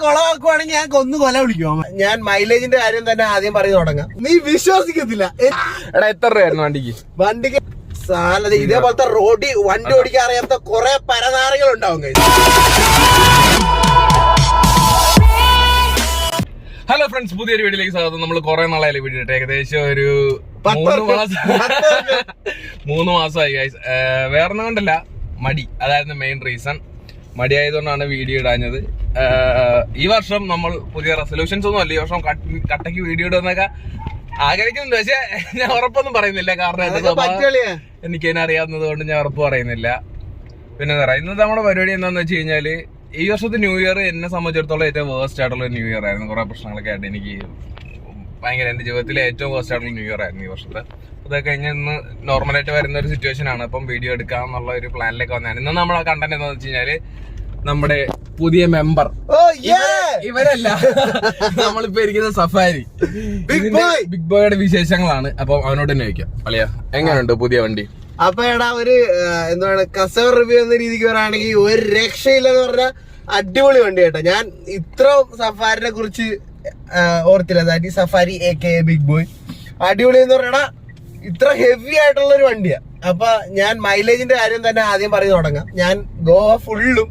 കൊളവാക്കുവാണെങ്കിൽ ഞാൻ കൊന്നു കൊല വിളിക്കുമോ? ഞാൻ മൈലേജിന്റെ കാര്യം തന്നെ ആദ്യം പറഞ്ഞു തുടങ്ങാം. നീ വിശ്വസിക്കത്തില്ല. എടാ എത്ര രൂപയായിരുന്നു വണ്ടിക്ക് സാലറി ഇതേപോലത്തെ റോഡിൽ വണ്ടി ഓടിക്കാൻ അറിയാത്ത കുറെ പരനാറികൾ ഉണ്ടാവും. ഹലോ ഫ്രണ്ട്സ്, പുതിയൊരു വീഡിയോയിലേക്ക് സ്വാഗതം. നമ്മൾ കുറെ നാളായാലും വീഡിയോ ഇട്ട് ഏകദേശം ഒരു 3 മാസമായി. വേറൊന്നും കൊണ്ടല്ല, മടി. അതായിരുന്നു മെയിൻ റീസൺ. മടി ആയതുകൊണ്ടാണ് വീഡിയോ ഇടാഞ്ഞത്. ഈ വർഷം നമ്മൾ പുതിയ റെസൊല്യൂഷൻസ് ഒന്നും അല്ല, ഈ വർഷം കട്ടയ്ക്ക് വീഡിയോ ഇടുന്നൊക്കെ ആഗ്രഹിക്കുന്നുണ്ട്. പക്ഷെ ഞാൻ ഉറപ്പൊന്നും പറയുന്നില്ല, കാരണം എനിക്ക് തന്നെ അറിയാവുന്നത് കൊണ്ട് ഞാൻ ഉറപ്പ് പറയുന്നില്ല. പിന്നെ ഇന്നത്തെ നമ്മുടെ പരിപാടി എന്താന്ന് വെച്ച് കഴിഞ്ഞാല്, ഈ വർഷത്തെ ന്യൂ ഇയർ എന്നെ സംബന്ധിച്ചിടത്തോളം ഏറ്റവും വേഴ്സ്റ്റ് ആയിട്ടുള്ള ന്യൂ ഇയർ ആയിരുന്നു. കുറെ പ്രശ്നങ്ങളൊക്കെ ആയിട്ട് എനിക്ക് ഭയങ്കര എന്റെ ജീവിതത്തിലെ ഏറ്റവും വേഴ്സ്റ്റ് ആയിട്ടുള്ള ന്യൂ ഇയർ ആയിരുന്നു ഈ വർഷത്തെ. അതൊക്കെ കഴിഞ്ഞ് ഇന്ന് നോർമലായിട്ട് വരുന്ന ഒരു സിറ്റുവേഷൻ ആണ്. അപ്പം വീഡിയോ എടുക്കാന്നുള്ള ഒരു പ്ലാനിലേക്ക് വന്നതാണ്. ഇന്ന് നമ്മളെ കണ്ടന്റ് എന്താണെന്ന് വെച്ച് കഴിഞ്ഞാല്, നമ്മുടെ പുതിയ മെമ്പർ ഇവരല്ല, നമ്മളിപ്പോ ഇരിക്കുന്ന സഫാരി ബിഗ് ബോയുടെ വിശേഷങ്ങളാണ്. അപ്പൊ അവനോട് തന്നെ ചോദിക്കാം. അളിയാ, എങ്ങനെയുണ്ട് പുതിയ വണ്ടി? അപ്പൊ എടാ, ഒരു എന്താണ് കസ്റ്റമർ റിവ്യൂ എന്ന രീതിക്ക് പറയുകയാണെങ്കിൽ ഒരു രക്ഷയില്ലെന്ന് പറഞ്ഞാൽ അടിപൊളി വണ്ടി കേട്ടോ. ഞാൻ ഇത്ര സഫാരിനെ കുറിച്ച് ഓർത്തില്ല. അതായത് സഫാരി AK ബിഗ് ബോയ് അടിപൊളി എന്ന് പറഞ്ഞാ ഇത്ര ഹെവി ആയിട്ടുള്ള ഒരു വണ്ടിയാ. അപ്പൊ ഞാൻ മൈലേജിന്റെ കാര്യം തന്നെ ആദ്യം പറഞ്ഞു തുടങ്ങാം. ഞാൻ ഗോവ ഫുള്ളും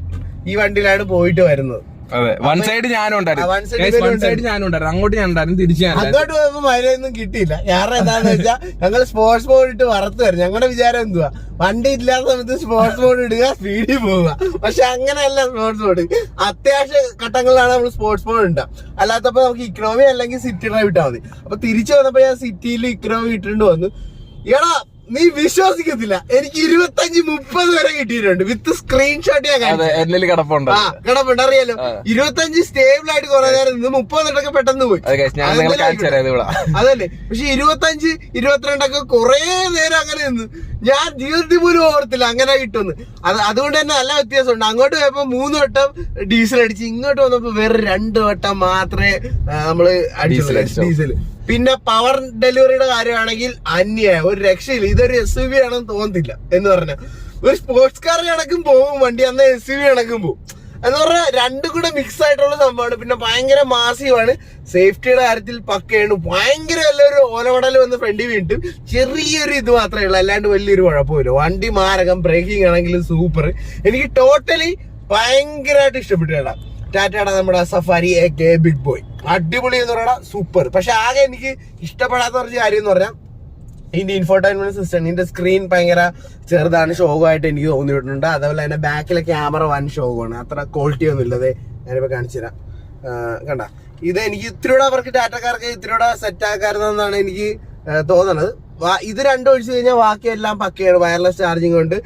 ഈ വണ്ടിയിലാണ് പോയിട്ട് വരുന്നത്. അതെ, വൺ സൈഡ് ഞാനും ഉണ്ടായിരുന്നു, അങ്ങോട്ട് ഞാൻ ഉണ്ടായിരുന്നു, തിരിച്ചു അങ്ങോട്ട് പോയപ്പോ മൈലേജ് ഒന്നും കിട്ടിയില്ല. കാരണം എന്താന്ന് വെച്ചാൽ ഞങ്ങൾ സ്പോർട്സ് മോഡ് ഇട്ട് വറുത്ത് വരും. ഞങ്ങളുടെ വിചാരം എന്തുവാ, വണ്ടി ഇല്ലാത്ത സമയത്ത് സ്പോർട്സ് മോഡ് ഇടുക, സ്പീഡിൽ പോവുക. പക്ഷെ അങ്ങനെയല്ല സ്പോർട്സ് മോഡ്. അത്യാവശ്യ ഘട്ടങ്ങളിലാണ് നമ്മൾ സ്പോർട്സ് മോഡ് ഉണ്ടാ. അല്ലാത്തപ്പോ നമുക്ക് ഇക്കണോമി അല്ലെങ്കിൽ സിറ്റി ഡ്രൈവ് ഇട്ടാൽ മതി. അപ്പൊ തിരിച്ചു വന്നപ്പോ ഞാൻ സിറ്റിയിൽ ഇക്കണോമി ഇട്ടിട്ട് വന്നു. എടാ, നീ വിശ്വസിക്കത്തില്ല, എനിക്ക് 25-30 വരെ കിട്ടിയിട്ടുണ്ട് വിത്ത് സ്ക്രീൻഷോട്ട്. ഞാൻ കിടപ്പുണ്ട്, അറിയാലോ. 25 സ്റ്റേബിൾ ആയിട്ട് കുറെ നേരം നിന്ന്, 30 പെട്ടെന്ന് പോയി. അതല്ലേ, പക്ഷെ 25-22 കുറെ നേരം അങ്ങനെ നിന്ന്. ഞാൻ ജീവിതത്തിൽ പോലും ഓർത്തില്ല അങ്ങനെ കിട്ടുമെന്ന്. അതുകൊണ്ട് തന്നെ നല്ല വ്യത്യാസമുണ്ട്. അങ്ങോട്ട് പോയപ്പോ 3 വട്ടം ഡീസൽ അടിച്ച്, ഇങ്ങോട്ട് വന്നപ്പോ വേറെ 2 വട്ടം മാത്രമേ നമ്മള് അടിച്ചുള്ളൂ ഡീസൽ. പിന്നെ പവർ ഡെലിവറിയുടെ കാര്യമാണെങ്കിൽ ഒരു രക്ഷയില്ല. ഇതൊരു SUV ആണെന്ന് തോന്നത്തില്ല എന്ന് പറഞ്ഞാൽ. ഒരു സ്പോർട്സ് കാർ കണക്കും പോകും വണ്ടി, അന്ന് SUV കണക്കും പോകും എന്ന് പറഞ്ഞാൽ. രണ്ടും കൂടെ മിക്സ് ആയിട്ടുള്ള സംഭവമാണ്. പിന്നെ ഭയങ്കര മാസീവാണ്. സേഫ്റ്റിയുടെ കാര്യത്തിൽ പക്കയാണ്. ഭയങ്കര വലിയൊരു ഓലവടൽ വന്ന് ഫ്രണ്ടിൽ വീണിട്ട് ചെറിയൊരു ഇത് മാത്രമേ ഉള്ളൂ, അല്ലാണ്ട് വലിയൊരു കുഴപ്പമില്ല. വണ്ടി മാരകം, ബ്രേക്കിംഗ് ആണെങ്കിലും സൂപ്പർ. എനിക്ക് ടോട്ടലി ഭയങ്കരമായിട്ട് ഇഷ്ടപ്പെട്ടു കേട്ടാ. ടാറ്റയുടെ നമ്മുടെ സഫാരി AK ബിഗ് ബോയ് അടിപൊളി എന്ന് പറയണ സൂപ്പർ. പക്ഷെ ആകെ എനിക്ക് ഇഷ്ടപ്പെടാത്ത കുറച്ച് കാര്യം എന്ന് പറഞ്ഞാൽ, ഇതിന്റെ ഇൻഫോർടൈൻമെന്റ് സിസ്റ്റം, ഇതിന്റെ സ്ക്രീൻ ഭയങ്കര ചെറുതാണ്, ഷോകായിട്ട് എനിക്ക് തോന്നിയിട്ടുണ്ട്. അതേപോലെ തന്നെ ബാക്കിലെ ക്യാമറ വൻ ഷോകാണ്, അത്ര ക്വാളിറ്റി ഒന്നും ഇല്ലതെ. ഞാനിപ്പോ കാണിച്ചു തരാം. കണ്ട, ഇത് എനിക്ക് ഇത്തിരിയുടെ അവർക്ക് ടാറ്റക്കാർക്ക് ഇത്തിരിയുടെ സെറ്റ് ആക്കാറുണ്ടെന്നാണ് എനിക്ക് തോന്നണത്. ഇത് രണ്ടും ഒഴിച്ചു കഴിഞ്ഞാൽ ബാക്കിയെല്ലാം പക്കയാണ്. വയർലെസ് ചാർജിങ് ഉണ്ട്,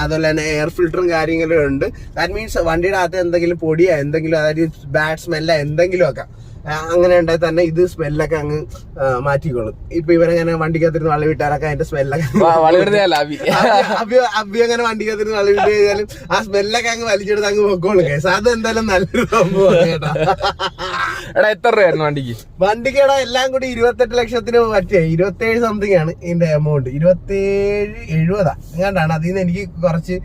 അതുപോലെ തന്നെ എയർ ഫിൽറ്ററും കാര്യങ്ങളും ഉണ്ട്. ദാറ്റ് മീൻസ് വണ്ടിയുടെ അകത്ത് എന്തെങ്കിലും പൊടിയോ എന്തെങ്കിലും, അതായത് ബാഡ് സ്മെല്ലോ എന്തെങ്കിലും ഒക്കെ അങ്ങനെ ഉണ്ടായി തന്നെ ഇത് സ്മെല്ലൊക്കെ അങ്ങ് മാറ്റിക്കോളും. ഇപ്പൊ ഇവരങ്ങനെ വണ്ടിക്കകത്തിരുന്ന് വളവിട്ടാലൊക്കെ അതിന്റെ സ്മെല്ലൊക്കെ അഭി അങ്ങനെ വണ്ടിക്കകത്തിരുന്ന് വളവിട്ട് കഴിഞ്ഞാലും ആ സ്മെല്ലൊക്കെ അങ്ങ് വലിച്ചെടുത്ത് അങ്ങ് പൊക്കോളും. കേസ് അത് എന്തായാലും നല്ലൊരു സംഭവമാണ് കേട്ടോ. എത്ര രൂപയായിരുന്നു വണ്ടിക്ക്? വണ്ടിക്കടാ എല്ലാം കൂടി 28 ലക്ഷത്തിന് പറ്റിയ 27 സംതിങ് ആണ് ഇതിന്റെ എമൗണ്ട്. 27-70 എങ്ങാണ്ടാണ്. അതിൽ നിന്ന് എനിക്ക് കുറച്ച്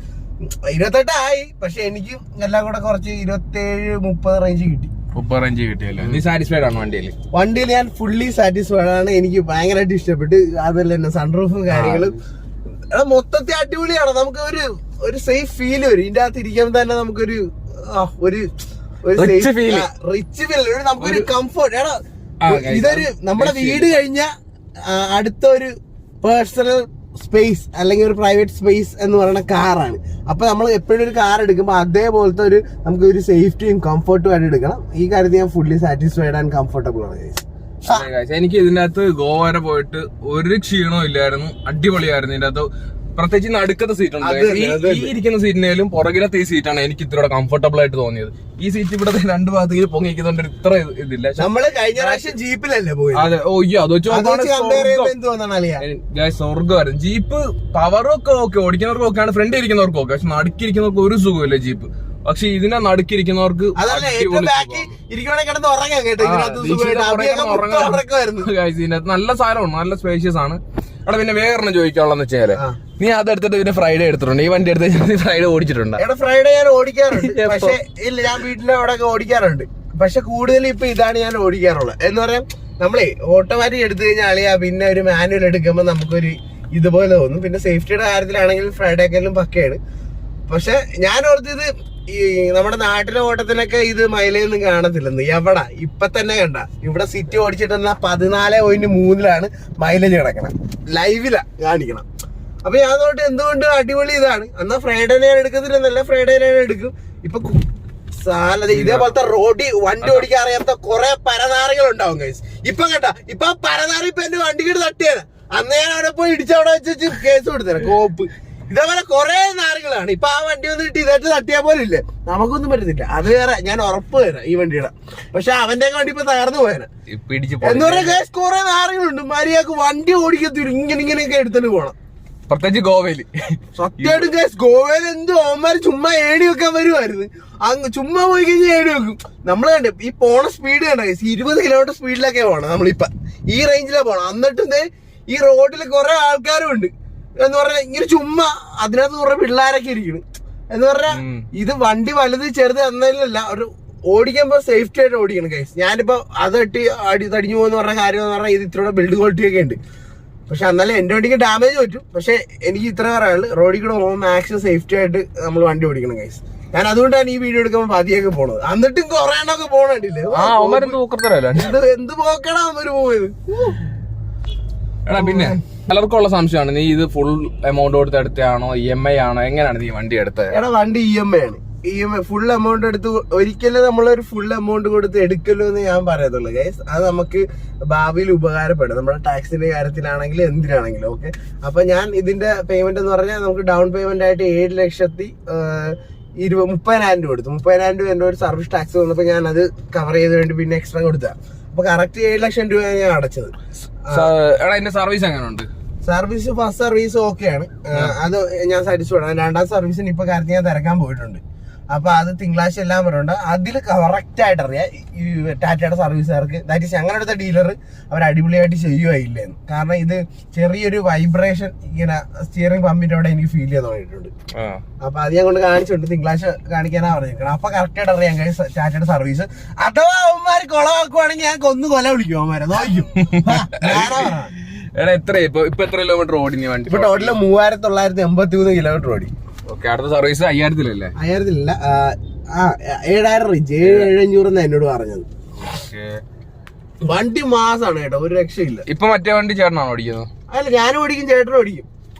28 ആയി, പക്ഷെ എനിക്ക് എല്ലാം കൂടെ കുറച്ച് 27-30 റേഞ്ച് കിട്ടി. 30 റേഞ്ച് കിട്ടിയല്ലോ. നീ സാറ്റിസ്ഫൈഡ് ആണ് വണ്ടിയിൽ? ഞാൻ ഫുള്ളി സാറ്റിസ്ഫൈഡ് ആണ്. എനിക്ക് ഭയങ്കരമായിട്ട് ഇഷ്ടപ്പെട്ട്. അതുപോലെ തന്നെ സൺറൂഫും കാര്യങ്ങളും മൊത്തത്തിൽ അടിപൊളിയാണ്. നമുക്ക് ഒരു സേഫ് ഫീൽ വരും ഇതിന്റെ അകത്ത് ഇരിക്കുമ്പോൾ തന്നെ. നമുക്കൊരു റിച്ച് ഫീൽ, നമുക്കൊരു കംഫർട്ട്. ഇതൊരു നമ്മുടെ വീട് കഴിഞ്ഞ അടുത്ത ഒരു പേഴ്സണൽ സ്പേസ് അല്ലെങ്കിൽ ഒരു പ്രൈവറ്റ് സ്പേസ് എന്ന് പറയുന്ന കാറാണ്. അപ്പൊ നമ്മൾ എപ്പോഴും ഒരു കാർ എടുക്കുമ്പോൾ അതേപോലത്തെ ഒരു നമുക്ക് ഒരു സേഫ്റ്റിയും കംഫർട്ടും ആയിട്ട് എടുക്കണം. ഈ കാര്യത്തിൽ ഞാൻ ഫുള്ളി സാറ്റിസ്ഫൈഡ് ആൻഡ് കംഫർട്ടബിൾ ആണ്. എനിക്ക് ഇതിന്റെ അകത്ത് ഗോവ വരെ പോയിട്ട് ഒരു ക്ഷീണവും ഇല്ലായിരുന്നു, അടിപൊളിയായിരുന്നു. ഇതിന്റെ അകത്ത് പ്രത്യേകിച്ച് നടുക്കത്തെ സീറ്റ് ഉണ്ട്. ഈ ഇരിക്കുന്ന സീറ്റിനേലും പുറകിലത്തെ ഈ സീറ്റാണ് എനിക്ക് ഇത്ര കംഫർട്ടബിൾ ആയിട്ട് തോന്നിയത്. ഈ സീറ്റ് ഇവിടെ 2 ഭാഗത്തേക്ക് പൊങ്ങിക്കുന്നതുകൊണ്ട് ഇത്ര ഇതില്ല. നമ്മള് കഴിഞ്ഞ പ്രാവശ്യം ജീപ്പിലല്ലേ പോയി? അതെ. അത് വെച്ച് സ്വർഗ്ഗമായിരുന്നു. ജീപ്പ് പവറൊക്കെ ഓക്കെ, ഓടിക്കുന്നവർക്ക് ഓക്കെയാണ്, ഫ്രണ്ട് ഇരിക്കുന്നവർക്ക് ഓക്കെ. പക്ഷെ നടുക്കിരിക്കുന്നവർക്ക് ഒരു സുഖമില്ല ജീപ്പ്. പക്ഷെ ഇതിനെ നടുക്കിരിക്കുന്നവർക്ക് നല്ല സാധനമാണ്, നല്ല സ്പേഷ്യസ് ആണ്. അവിടെ പിന്നെ വേറെ ചോദിക്കാനുള്ളതെന്ന് വെച്ചാല്, നീ അതെടുത്തിട്ട് പിന്നെ ഫ്രൈഡേ എടുത്തിട്ടുണ്ട്. ഈ വണ്ടി എടുത്ത് ഫ്രൈഡേ ഓടിച്ചിട്ടുണ്ട്? ഫ്രൈഡേ ഞാൻ ഓടിക്കാറുണ്ട്, പക്ഷെ ഇല്ല, ഞാൻ വീട്ടിലെ അവിടെ ഓടിക്കാറുണ്ട്. പക്ഷെ കൂടുതൽ ഇപ്പൊ ഇതാണ് ഞാൻ ഓടിക്കാറുള്ളത്. എന്ന് പറയാം, നമ്മളെ ഓട്ടോമാറ്റിക് എടുത്തു കഴിഞ്ഞാൽ അളിയാ പിന്നെ ഒരു മാനുവൽ എടുക്കുമ്പോൾ നമുക്കൊരു ഇതുപോലെ തോന്നും. പിന്നെ സേഫ്റ്റിയുടെ കാര്യത്തിലാണെങ്കിൽ ഫ്രൈഡേക്കെല്ലാം പക്കയാണ്. പക്ഷെ ഞാൻ ഓർത്തത് ഈ നമ്മുടെ നാട്ടിലെ ഓട്ടത്തിനൊക്കെ ഇത് മൈലേജ് ഒന്നും കാണത്തില്ലെന്ന്. എവിടെ ഇപ്പൊ തന്നെ കണ്ട ഇവിടെ സിറ്റി ഓടിച്ചിട്ട് 14.3 മൈലേജ് കിടക്കണം, ലൈവിലാ കാണിക്കണം. അപ്പൊ ഞാൻ തോട്ട് എന്തുകൊണ്ട് അടിപൊളി ഇതാണ്. എന്നാ ഫ്രൈഡേ ഞാൻ എടുക്കത്തില്ലെന്നല്ല, ഫ്രൈഡേ ഞാൻ എടുക്കും. ഇപ്പൊ ഇതേപോലത്തെ വണ്ടി ഓടിക്കാൻ അറിയാത്ത കുറെ പരനാറികൾ ഉണ്ടാവും ഗൈസ്. ഇപ്പൊ കേട്ടാ, ഇപ്പൊ പരനാറി ഇപ്പൊ എന്റെ വണ്ടിക്ക് തട്ടിയത്. അന്ന് ഞാൻ അവിടെ പോയി ഇടിച്ചവിടെ വെച്ച് കേസ് കൊടുത്തരാം, കോപ്പ്. ഇതേപോലെ കുറെ നാറുകളാണ്. ഇപ്പൊ ആ വണ്ടി വന്നിട്ട് ഇതായിട്ട് തട്ടിയാൽ പോലും ഇല്ലേ, നമുക്കൊന്നും പറ്റത്തില്ല. അത് വേറെ, ഞാൻ ഉറപ്പ് തരാം ഈ വണ്ടിയുടെ. പക്ഷെ അവന്റെ വണ്ടി ഇപ്പൊ തകർന്നു പോയാ. എന്താ പറയാ ഗൈസ്, കുറെ നാറുകളുണ്ട്. മര്യാദക്ക് വണ്ടി ഓടിക്കത്തില്ല, ഇങ്ങനെയൊക്കെ എടുത്തിട്ട് പോണം. പ്രത്യേകിച്ച് ഗോവയില്. സത്യമായിട്ടും ഗൈസ്, ഗോവയിൽ എന്തോ അവന്മാര് ചുമ്മാ ഏണി വെക്കാൻ വരുമായിരുന്നു. അങ്ങ് ചുമ്മാ പോയി കഴിഞ്ഞാൽ ഏണി വെക്കും. നമ്മള് കണ്ടേ ഈ പോണ സ്പീഡ് കണ്ട ഗൈസ്, 20 കിലോമീറ്റർ സ്പീഡിലൊക്കെ പോണം നമ്മളിപ്പൊ. ഈ റേഞ്ചിലാ പോണം. എന്നിട്ടും ഈ റോഡിൽ കുറെ ആൾക്കാരും ഉണ്ട്. എന്ന് പറഞ്ഞാൽ ഇങ്ങനെ ചുമ്മാ അതിനകത്ത് കുറെ പിള്ളേരൊക്കെ ഇരിക്കുന്നു. എന്ന് പറഞ്ഞാൽ ഇത് വണ്ടി വലുത് ചെറുത് എന്നല്ല, ഒരു ഓടിക്കുമ്പോ സേഫ്റ്റി ആയിട്ട് ഓടിക്കണം ഗൈസ്. ഞാനിപ്പോ അത് തടിഞ്ഞു പോകുന്ന പറഞ്ഞ കാര്യം എന്ന് പറഞ്ഞാൽ ഇത് ഇത്രയുടെ ബിൽഡ് ക്വാളിറ്റി ഒക്കെ ഉണ്ട്. പക്ഷെ എന്നാലും എന്റെ വണ്ടിക്ക് ഡാമേജ് പറ്റും. പക്ഷെ എനിക്ക് ഇത്ര പറയാനുള്ളൂ, റോഡിൽ കൂടെ പോകുമ്പോൾ മാക്സിമം സേഫ്റ്റി ആയിട്ട് നമ്മൾ വണ്ടി ഓടിക്കണം ഗൈസ്. ഞാൻ അതുകൊണ്ടാണ് ഈ വീഡിയോ എടുക്കുമ്പോൾ പതിയൊക്കെ പോണത്. എന്നിട്ടും കുറെ എണ്ണൊക്കെ പോകണ്ടില്ലേ, എന്ത് പോക്കടാ അവര് പോയത്. എടാ പിന്നെ പലർക്കുള്ള സംശയമാണ്, നീ ഇത് ഫുൾ എമൗണ്ട് കൊടുത്ത് എടുത്താണോ EMI ആണോ, എങ്ങനെയാണ് നീ വണ്ടി എടുത്തത്? എടാ വണ്ടി EMI ആണ്. EMI ഫുൾ എമൗണ്ട് എടുത്ത് ഒരിക്കലും നമ്മളൊരു ഫുൾ എമൗണ്ട് കൊടുത്ത് എടുക്കല്ലോ എന്ന് ഞാൻ പറയത്തുള്ളൂ ഗൈസ്. അത് നമുക്ക് ഭാവിയിൽ ഉപകാരപ്പെടും, നമ്മുടെ ടാക്സിന്റെ കാര്യത്തിലാണെങ്കിലും എന്തിനാണെങ്കിലും. ഓക്കെ, അപ്പൊ ഞാൻ ഇതിന്റെ പേയ്മെന്റ് എന്ന് പറഞ്ഞാൽ നമുക്ക് ഡൗൺ പേയ്മെന്റ് ആയിട്ട് 7,30,000 രൂപ കൊടുത്തു. 30,000 രൂപ എന്റെ ഒരു സർവീസ് ടാക്സ് വന്നപ്പോ ഞാൻ അത് കവർ ചെയ്ത് വേണ്ടി പിന്നെ എക്സ്ട്രാ കൊടുത്ത. അപ്പൊ കറക്റ്റ് 7 ലക്ഷം രൂപ ഞാൻ അടച്ചത്. സർവീസ് എങ്ങനെയുണ്ട്? സർവീസ് ഫസ്റ്റ് സർവീസ് ഓക്കെയാണ്, അത് ഞാൻ സാറ്റിസ്ഫൈഡ് ആണ്. രണ്ടാം സർവീസിന് ഇപ്പൊ കാര്യത്തിൽ ഞാൻ തിരക്കാൻ പോയിട്ടുണ്ട്. അപ്പൊ അത് തിങ്കളാഴ്ച എല്ലാം പറയുന്നുണ്ട്. അതിൽ കറക്റ്റ് ആയിട്ട് അറിയാം ഈ ടാറ്റയുടെ സർവീസുകാർക്ക്, ദാറ്റ് ഈസ് ഞങ്ങളുടെ അടുത്ത ഡീലർ അവർ അടിപൊളിയായിട്ട് ചെയ്യുകയില്ലെന്ന്. കാരണം ഇത് ചെറിയൊരു വൈബ്രേഷൻ ഇങ്ങനെ സ്റ്റിയറിംഗ് പമ്പിന്റെ അവിടെ എനിക്ക് ഫീൽ ചെയ്ത് തുടങ്ങിയിട്ടുണ്ട്. അപ്പൊ അത് ഞാൻ കൊണ്ട് കാണിച്ചിട്ടുണ്ട്, തിങ്കളാഴ്ച കാണിക്കാനാ പറഞ്ഞിരിക്കണം. അപ്പൊ കറക്റ്റ് ആയിട്ട് അറിയാം ടാറ്റയുടെ സർവീസ്. അഥവാ അവന്മാര് കൊളവാക്കുവാണെങ്കിൽ ഞാൻ കൊല വിളിക്കും അവന്മാരെ നോക്കും. എത്ര കിലോമീറ്റർ ഓടി വണ്ടി? ഇപ്പൊ ടോട്ടല് 3,983 കിലോമീറ്റർ ഓടി. അടുത്ത സർവീസ് 5,000-ലല്ലേ? 5,000-ലില്ല, 7,000 റേഞ്ച്, 7,500 എന്നോട് പറഞ്ഞത്. വണ്ടി മാസാണ് കേട്ടോ, ഒരു രക്ഷയില്ല. ഇപ്പൊ മറ്റേ വണ്ടി ചേട്ടനാണോ ഓടിക്കുന്നത്? അല്ല, ഞാനും ഓടിക്കും, ചേട്ടനും ഓടിക്കും.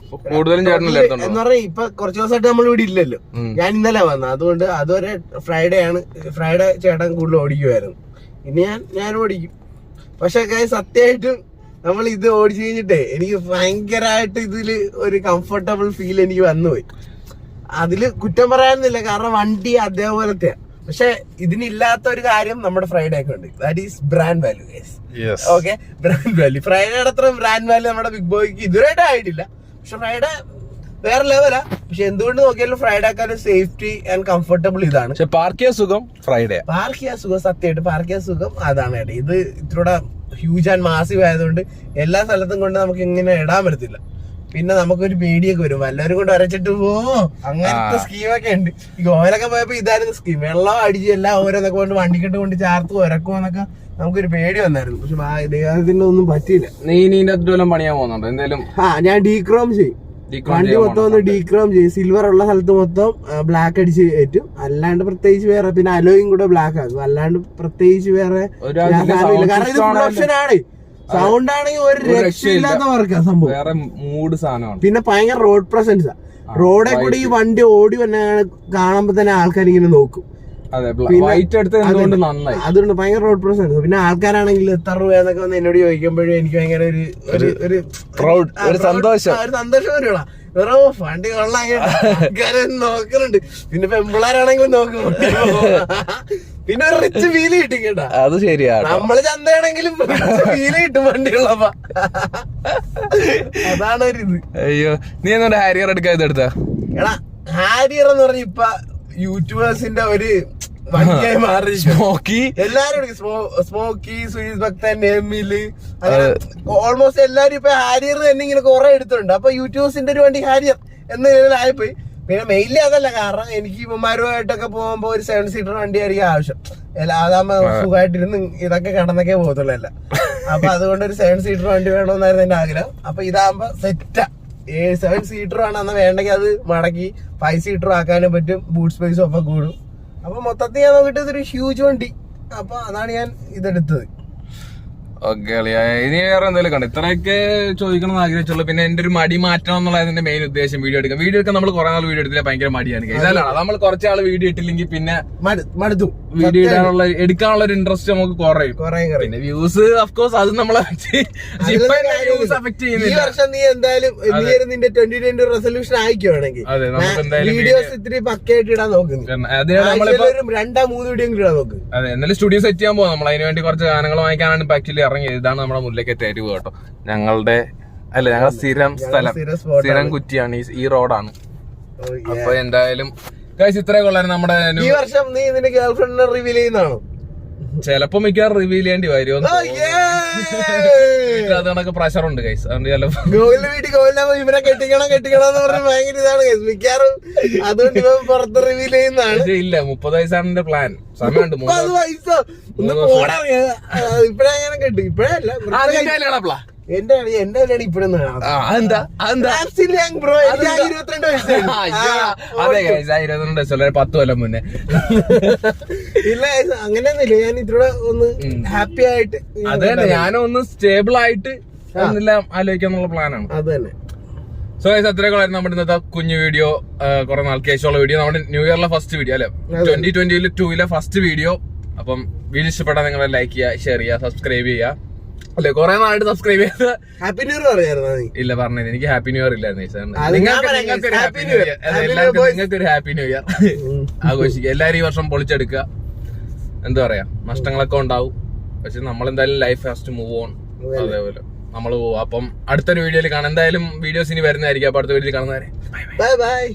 കൂടുതലും ചേട്ടനല്ലേ എന്ന് പറഞ്ഞാൽ ഇപ്പൊ കുറച്ച് ദിവസമായിട്ട് നമ്മൾ ഇവിടെ ഇല്ലല്ലോ. ഞാൻ ഇന്നലെ വന്ന, അതുകൊണ്ട് അതുവരെ ഫ്രൈഡേ ചേട്ടൻ കൂടുതൽ ഓടിക്കുമായിരുന്നു. ഇനി ഞാനും ഓടിക്കും. പക്ഷെ സത്യമായിട്ടും നമ്മൾ ഇത് ഓടിച്ചു കഴിഞ്ഞിട്ടേ എനിക്ക് ഭയങ്കരമായിട്ട് ഇതില് ഒരു കംഫർട്ടബിൾ ഫീൽ എനിക്ക് വന്നുപോയി. അതില് കുറ്റം പറയാനൊന്നുമില്ല, കാരണം വണ്ടി അതേപോലത്തെ. പക്ഷെ ഇതിനില്ലാത്ത ഒരു കാര്യം നമ്മുടെ ഫ്രൈഡേ ഒക്കെ ഉണ്ട്, that is brand value. Okay, brand value. ഫ്രൈഡേയുടെ അത്ര ബ്രാൻഡ് വാല്യൂ നമ്മുടെ ബിഗ് ബോയ്ക്ക് ഇതുവരെയായിട്ട് ആയിട്ടില്ല. പക്ഷെ ഫ്രൈഡേ വേറെ ലെവലാ. പക്ഷെ എന്തുകൊണ്ട് നോക്കിയാലും ഫ്രൈഡേ ആക്കാനും സേഫ്റ്റി ആൻഡ് കംഫർട്ടബിൾ ഇതാണ്. പാർക്ക് ചെയ്യാൻ സുഖം ഫ്രൈഡേ, പാർക്ക് ചെയ്യാൻ സുഖം, സത്യമായിട്ട് പാർക്ക് ചെയ്യാൻ സുഖം അതാണ് കേട്ടോ. ഇത് ഇത്രൂടെ ഹ്യൂജ് ആൻഡ് മാസീവ് ആയതുകൊണ്ട് എല്ലാ സ്ഥലത്തും കൊണ്ട് നമുക്ക് ഇങ്ങനെ ഇടാൻ പറ്റത്തില്ല. പിന്നെ നമുക്കൊരു പേടിയൊക്കെ വരും, വല്ലവരും കൊണ്ട് വരച്ചിട്ട് അങ്ങനത്തെ സ്കീമൊക്കെ ഉണ്ട്. ഈ ഗോവയിലൊക്കെ പോയപ്പോ ഇതായിരുന്നു സ്കീം, വെള്ളം അടിച്ച് എല്ലാം ഓരോന്നൊക്കെ കൊണ്ട് വണ്ടിക്കെട്ട് കൊണ്ട് ചേർത്ത് ഉരക്കുമെന്നൊക്കെ നമുക്കൊരു പേടി വന്നായിരുന്നു. പക്ഷെ ദൈവത്തിന്റെ ഒന്നും പറ്റിയില്ല. നീ പണിയാൻ പോകുന്നുണ്ടോ എന്തായാലും? ഞാൻ ഡീക്രോം ചെയ്യും, വണ്ടി മൊത്തം ഒന്ന് ഡീക്രോം ചെയ്യും. സിൽവർ ഉള്ള സ്ഥലത്ത് മൊത്തം ബ്ലാക്ക് അടിച്ച് കയറ്റും. അല്ലാണ്ട് പ്രത്യേകിച്ച് വേറെ, പിന്നെ അലോയും കൂടെ ബ്ലാക്ക് ആക്കും. അല്ലാണ്ട് പ്രത്യേകിച്ച് വേറെ കാരണം ഇത് ഫുൾ ഓപ്ഷൻ ആണ്. സൗണ്ട് ആണെങ്കിൽ ഒരു രക്ഷയില്ലാത്ത വർക്കാ സംഭവം. പിന്നെ ഭയങ്കര റോഡ് പ്രസൻസാ. റോഡെ കൂടി ഈ വണ്ടി ഓടി വന്നെ കാണുമ്പോ തന്നെ ആൾക്കാർ ഇങ്ങനെ നോക്കും. അതുകൊണ്ട് ഭയങ്കര റോഡ് പ്രസൻസ്. പിന്നെ ആൾക്കാരാണെങ്കിൽ എത്ര രൂപ എന്നൊക്കെ വന്ന് എന്നോട് ചോദിക്കുമ്പോഴും എനിക്ക് ഭയങ്കര ഒരു സന്തോഷം വരുവാ. വേറെ വണ്ടി കൊള്ളാൻ നോക്കുന്നുണ്ട്. പിന്നെ പെമ്പിള്ളാരാണെങ്കിലും നോക്കും. പിന്നെ ഒരു റിച്ച് ഫീല് കിട്ടും കേട്ടാ. അത് ശരിയാണ്, നമ്മള് ചന്തയാണെങ്കിലും ഫീല് കിട്ടും വണ്ടിയുള്ളപ്പ. അതാണ് ഒരു ഇത്. അയ്യോ, നീ എന്നോട് ഹാരിയർ എടുക്കാ? എടാ ഹാരിയർ എന്ന് പറഞ്ഞ ഇപ്പൊ യൂട്യൂബേഴ്സിന്റെ ഒരു വണ്ടിയായി മാറി. എല്ലാരും സ്മോക്കി, സുയിസ് ഭക്തൻ, എമില്, അങ്ങനെ ഓൾമോസ്റ്റ് എല്ലാരും ഇപ്പൊ ഹാരിയർ തന്നെ ഇങ്ങനെ കുറെ എടുത്തിട്ടുണ്ട്. അപ്പൊ യൂട്യൂബേഴ്സിന്റെ ഒരു വണ്ടി ഹാരിയർ എന്ന നിലയിലായിപ്പോയി. പിന്നെ മെയിൻലി അതല്ല, കാരണം എനിക്ക് ഇവന്മാരുമായിട്ടൊക്കെ പോകുമ്പോ ഒരു 7 സീറ്റർ വണ്ടി ആയിരിക്കും ആവശ്യം. അതാകുമ്പോ സുഖമായിട്ടിരുന്ന് ഇതൊക്കെ കിടന്നൊക്കെ പോകത്തുള്ളല്ല. അപ്പൊ അതുകൊണ്ട് ഒരു 7 സീറ്റർ വണ്ടി വേണമെന്നായിരുന്നു എന്റെ ആഗ്രഹം. അപ്പൊ ഇതാകുമ്പോ സെറ്റാ. 7 സീറ്റർ ആണ് അന്ന് വേണ്ടെങ്കിൽ അത് മടക്കി 5 സീറ്റർ ആക്കാനും പറ്റും. ബൂട്ട് സ്പേസും ഒക്കെ കൂടും. അപ്പൊ മൊത്തത്തിൽ ഞാൻ നോക്കിയിട്ട് ഇതൊരു ഹ്യൂജ് വണ്ടി. അപ്പൊ അതാണ് ഞാൻ ഇതെടുത്തത്. ഓക്കെ അളിയാ, ഇനി വേറെ എന്തെങ്കിലും കണ്ടു ഇത്രയൊക്കെ ചോദിക്കണം ആഗ്രഹിച്ചുള്ളൂ. പിന്നെ എന്റെ ഒരു മടി മാറ്റണം എന്നുള്ളതിന്റെ മെയിൻ ഉദ്ദേശം. വീഡിയോ എടുക്കാൻ നമ്മൾ കുറെ നാൾ വീഡിയോ എടുത്തില്ല, ഭയങ്കര മടിയാണ്. ഇതല്ല, നമ്മൾ കുറച്ചാൾ വീഡിയോ ഇട്ടില്ലെങ്കിൽ പിന്നെ മടുത്തു. വീഡിയോ എടുക്കാനുള്ള ഒരു ഇൻട്രസ്റ്റ് നമുക്ക് കുറയും. പിന്നെ വ്യൂസ് ഓഫ്കോഴ്സ് അത് നമ്മളെ അഫക്ട് ചെയ്യുന്നില്ല. ഈ വർഷം നീ എന്തായാലും നിന്റെ 2020 റെസൊല്യൂഷൻ ആയിക്കുവാണെങ്കിൽ വീഡിയോസ് ഇത്തിരി പക്കയായിട്ട് ഇടാൻ നോക്കുന്നു. 2-3 വീഡിയോ ഇടാൻ നോക്ക്. അതെ, എന്നാലും സ്റ്റുഡിയോ സെറ്റ് ചെയ്യാൻ പോകും നമ്മൾ. അതിന് വേണ്ടി കുറച്ച് ഗാനങ്ങൾ വാങ്ങിക്കാനാണ് ഇപ്പൊ ആക്ച്വലി ഇറങ്ങിയത്. ഇതാണ് നമ്മുടെ മുല്ലേക്ക് തെരുവ് കേട്ടോ. ഞങ്ങളുടെ സ്ഥിരം സ്ഥലം, സ്ഥിരം കുറ്റിയാണ് ഈ റോഡാണ്. അപ്പൊ എന്തായാലും ഇത്രേ കൊള്ളാൻ നമ്മുടെ ഈ വർഷം നീ നിന്റെ ഗേൾഫ്രണ്ടിനെ റിവീൽ ചെയ്യുന്നതാണോ? ചിലപ്പോ മിക്കവാറും റിവീൽ ചെയ്യേണ്ടി വരും. അത് കണക്ക് പ്രഷറുണ്ട് ഗൈസ്. അതുകൊണ്ട് ചിലപ്പോ ഇവരെ കെട്ടിക്കണം എന്ന് പറഞ്ഞ് ഭയങ്കര ഇതാണ് ഗൈസ് മിക്കാറും. അതുകൊണ്ട് ഇവൻ പുറത്ത് റിവീൽ ചെയ്യുന്നതാണ്. ഇല്ല, 30 വയസ്സാണ് എന്റെ പ്ലാൻ. സമയമുണ്ട്. 30 വയസ്സോ ഇപ്പഴേ അങ്ങനെ കെട്ടും. ഇപ്പഴല്ല എന്റെ കല്യാണം ഇപ്പഴൊന്നും. അതെ ഗൈസ്, 22 വയസ്സുള്ള 10 കൊല്ലം മുന്നേ. ഇല്ല അങ്ങനെയൊന്നുമില്ല. ഞാൻ ഇതിലൂടെ ഒന്ന് ഹാപ്പി ആയിട്ട് അതെ ഞാനും ഒന്ന് സ്റ്റേബിൾ ആയിട്ട് എല്ലാം ആലോചിക്കാന്നുള്ള പ്ലാനാണ്. അത് തന്നെ. സോ ഗൈസ്, അത്രയൊക്കെയായിരുന്നു നമ്മുടെ ഇന്നത്തെ കുഞ്ഞു വീഡിയോ. കുറെ നാൾക്ക് ശേഷമുള്ള വീഡിയോ, നമ്മുടെ ന്യൂ ഇയറിലെ ഫസ്റ്റ് വീഡിയോ അല്ലെ, 2022 ഫസ്റ്റ് വീഡിയോ. അപ്പം വീഡിയോ ഇഷ്ടപ്പെട്ടാൽ നിങ്ങൾ ലൈക്ക് ചെയ്യുക, ഷെയർ ചെയ്യുക, സബ്സ്ക്രൈബ് ചെയ്യുക. അല്ലെ, കുറെ നാളായിട്ട് സബ്സ്ക്രൈബ് ചെയ്ത്. ഹാപ്പി ന്യൂ ഇയർ പറയായിരുന്നു? ഇല്ല, പറഞ്ഞത് എനിക്ക് ഹാപ്പി ന്യൂ ഇയർ ഇല്ലായിരുന്നു. നിങ്ങൾക്കൊരു ഹാപ്പി ന്യൂ ഇയർ ആഘോഷിക്കുക. എല്ലാരും ഈ വർഷം പൊളിച്ചെടുക്കുക. എന്താ പറയാ, നഷ്ടങ്ങളൊക്കെ ഉണ്ടാവും, പക്ഷെ നമ്മളെന്തായാലും life has to move on. അതേപോലെ നമ്മൾ പോവാം. അപ്പം അടുത്തൊരു വീഡിയോയിൽ കാണാം. എന്തായാലും വീഡിയോസ് ഇനി വരുന്നതായിരിക്കും. അപ്പൊ അടുത്ത വീഡിയോയിൽ കാണുന്നവരെ ബൈ ബൈ.